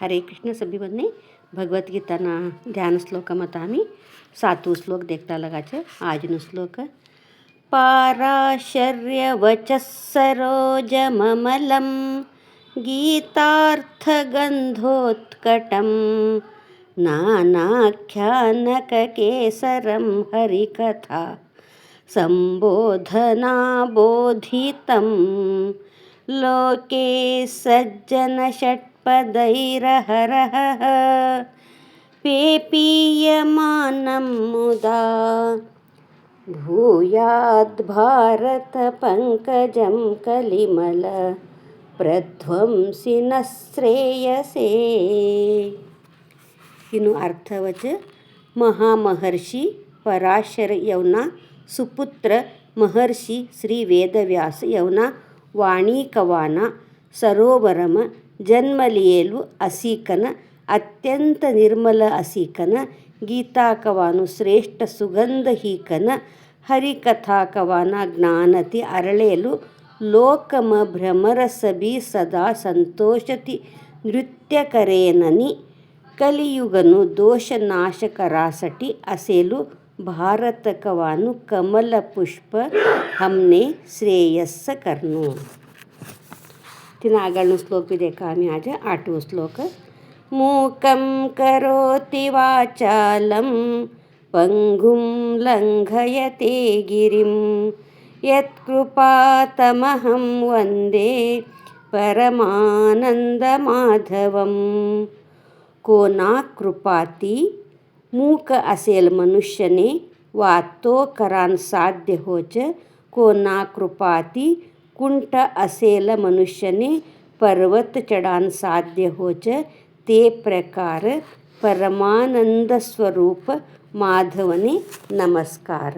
हरे कृष्ण सभी बंधने भगवत गीताना ध्यान श्लोकમાં आम्ही 7 श्लोक देखता लगाचे. આજનો શ્લોક પારાશર્યવચः સરોજમમલં ગીતાર્થગંધોત્કટં નાનાખ્યાનકકેસરં હરિકથા સંબોધનાબોધિतं लोके सज्जनषट्पदैरहरः पेपीयमानं मुदा भूयाद्भारतपङ्कजं कलिमल प्रध्वंसिनः श्रेयसे. ಇನ್ನು ಅರ್ಥವಚ ಮಹಾಮಹರ್ಷಿ ಪರಾಶರ ಯವನ ಸುಪುತ್ರ ಮಹರ್ಷಿ ಶ್ರೀ ವೇದವ್ಯಾಸ ಯವನ ವಾಣಿಕವಾನ ಸರೋವರಮ ಜನ್ಮಲಿಯೇಲು ಅಸೀಕನ ಅತ್ಯಂತ ನಿರ್ಮಲ ಅಸೀಕನ ಗೀತಾಕವಾನು ಶ್ರೇಷ್ಠ ಸುಗಂಧ ಹೀಕನ ಹರಿಕಥಾಕವಾನ ಜ್ಞಾನತಿ ಅರಳೇಲು ಲೋಕಮ ಭ್ರಮರ ಸಬಿ ಸದಾ ಸಂತೋಷತಿ ನೃತ್ಯಕರೇನನಿ ಕಲಿಯುಗನು ದೋಷನಾಶಕರಾಸಟಿ ಅಸೇಲು भारतकवानु कमल पुष्प हमने श्रेयस्स करनो. तिना આગળનો શ્લોક भी देखा आम्ही आज 8वो श्लोक. मूकं करोति वाचालं पंगुं लंघयते गिरिं यत्कृपातमहं वन्दे परमानंदमाधवं. कोना कृपाती मूक असेल मनुष्यने वातो करान साध्य होच. कोना कृपाती कुंट असेल मनुष्यने पर्वत चढान साध्य होच. ते प्रकार परमानंद स्वरूप माधवने नमस्कार.